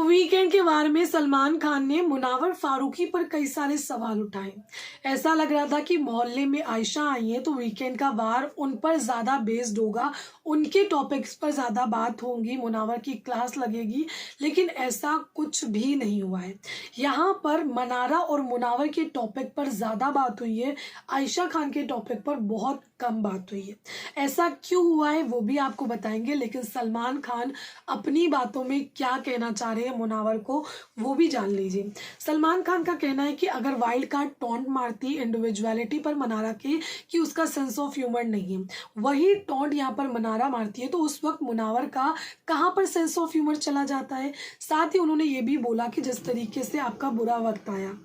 Weekend के वार में सलमान खान ने मुनावर फारूकी पर कई सारे सवाल उठाए। ऐसा लग रहा था कि मोहल्ले में आयशा आई है तो वीकेंड का वार उन पर ज़्यादा बेस्ड होगा, उनके टॉपिक्स पर ज़्यादा बात होंगी, मुनावर की क्लास लगेगी। लेकिन ऐसा कुछ भी नहीं हुआ है। यहाँ पर मनारा और मुनावर के टॉपिक पर ज़्यादा बात हुई है, आयशा खान के टॉपिक पर बहुत कम बात हुई है। ऐसा क्यों हुआ है वो भी आपको बताएंगे, लेकिन सलमान खान अपनी बातों में क्या कहना चाह रहे हैं मुनावर को वो भी जान लीजिए। सलमान खान का कहना है कि अगर वाइल्ड कार्ड टॉन्ट मारती इंडिविजुअलिटी पर मनारा के कि उसका सेंस ऑफ ह्यूमर नहीं है, वही टॉन्ट यहाँ पर मनारा मारती है तो उस वक्त मुनावर का कहाँ पर सेंस ऑफ ह्यूमर चला जाता है। साथ ही उन्होंने ये भी बोला कि जिस तरीके से आपका बुरा वक्त आया,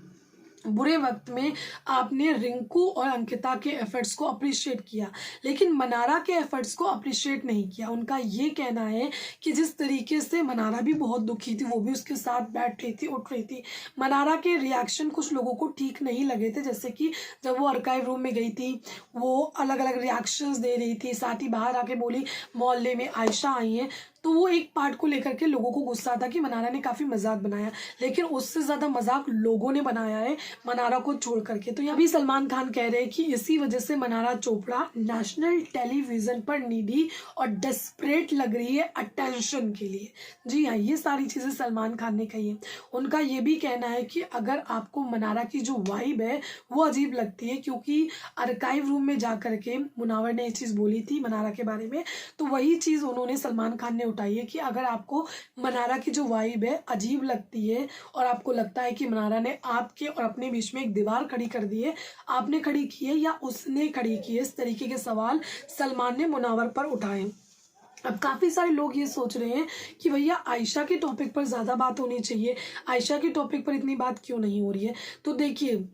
बुरे वक्त में आपने रिंकू और अंकिता के एफर्ट्स को अप्रिशिएट किया, लेकिन मनारा के एफर्ट्स को अप्रिशिएट नहीं किया। उनका ये कहना है कि जिस तरीके से मनारा भी बहुत दुखी थी, वो भी उसके साथ बैठ रही थी, उठ रही थी, मनारा के रिएक्शन कुछ लोगों को ठीक नहीं लगे थे। जैसे कि जब वो आर्काइव रूम में गई थी, वो अलग अलग रिएक्शंस दे रही थी, साथ ही बाहर आके बोली मोहल्ले में आयशा आई है, तो वो एक पार्ट को लेकर के लोगों को गुस्सा था कि मनारा ने काफ़ी मजाक बनाया, लेकिन उससे ज़्यादा मजाक लोगों ने बनाया है मनारा को छोड़ करके। तो यहाँ भी सलमान खान कह रहे हैं कि इसी वजह से मनारा चोपड़ा नेशनल टेलीविज़न पर नीडी और डेस्परेट लग रही है अटेंशन के लिए। जी हाँ, ये सारी चीज़ें सलमान खान ने कही है। उनका ये भी कहना है कि अगर आपको मनारा की जो वाइब है वो अजीब लगती है, क्योंकि आर्काइव रूम में जा करके मुनावर ने ये चीज़ बोली थी मनारा के बारे में, तो वही चीज़ उन्होंने सलमान खान ने उठाई है कि अगर आपको मनारा की जो वाइब है अजीब लगती है और आपको लगता है कि मनारा ने आपके और अपने बीच में एक दीवार खड़ी कर दी है, आपने खड़ी की है या उसने खड़ी की है, इस तरीके के सवाल सलमान ने मुनावर पर उठाए। अब काफ़ी सारे लोग ये सोच रहे हैं कि भैया आयशा के टॉपिक पर ज़्यादा बात होनी चाहिए, आयशा के टॉपिक पर इतनी बात क्यों नहीं हो रही है। तो देखिए,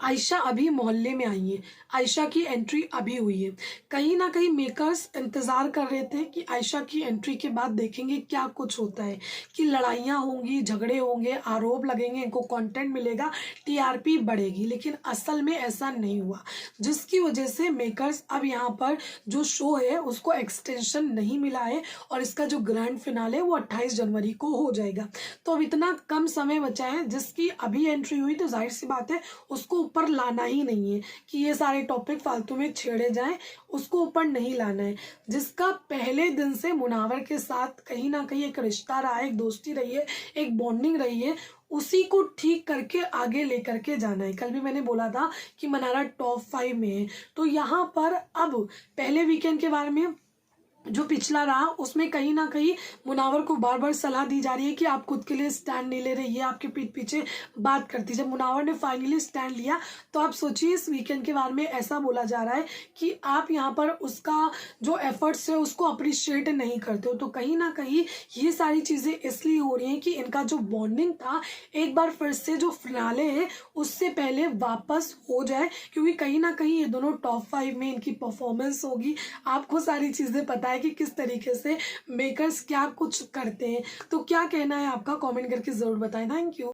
आयशा अभी मोहल्ले में आई है, आयशा की एंट्री अभी हुई है। कहीं ना कहीं मेकर्स इंतज़ार कर रहे थे कि आयशा की एंट्री के बाद देखेंगे क्या कुछ होता है, कि लड़ाइयाँ होंगी, झगड़े होंगे, आरोप लगेंगे, इनको कंटेंट मिलेगा, टीआरपी बढ़ेगी। लेकिन असल में ऐसा नहीं हुआ, जिसकी वजह से मेकर्स अब यहाँ पर जो शो है उसको एक्सटेंशन नहीं मिला है और इसका जो ग्रैंड फिनाले वो 28 जनवरी को हो जाएगा। तो अब इतना कम समय बचा है, जिसकी अभी एंट्री हुई तो जाहिर सी बात है उसको ऊपर लाना ही नहीं है कि ये सारे टॉपिक फालतू में छेड़े जाएं, उसको ऊपर नहीं लाना है। जिसका पहले दिन से मुनावर के साथ कहीं ना कहीं एक रिश्ता रहा है, एक दोस्ती रही है, एक बॉन्डिंग रही है, उसी को ठीक करके आगे लेकर के जाना है। कल भी मैंने बोला था कि मनारा टॉप 5 में है, तो यहाँ पर अब पहले वीकेंड के बारे में जो पिछला रहा उसमें कहीं ना कहीं मुनावर को बार बार सलाह दी जा रही है कि आप खुद के लिए स्टैंड नहीं ले रहे, ये आपके पीठ पीछे बात करती। जब मुनावर ने फाइनली स्टैंड लिया तो आप सोचिए इस वीकेंड के बारे में ऐसा बोला जा रहा है कि आप यहाँ पर उसका जो एफर्ट्स है उसको अप्रिशिएट नहीं करते हो। तो कहीं ना कहीं ये सारी चीज़ें इसलिए हो रही हैं कि इनका जो बॉन्डिंग था एक बार फिर से जो फिनाले है उससे पहले वापस हो जाए, क्योंकि कहीं ना कहीं ये दोनों टॉप 5 में इनकी परफॉर्मेंस होगी। आपको सारी चीज़ें पता है कि किस तरीके से मेकर्स क्या कुछ करते हैं। तो क्या कहना है आपका, कमेंट करके जरूर बताएं। Thank you.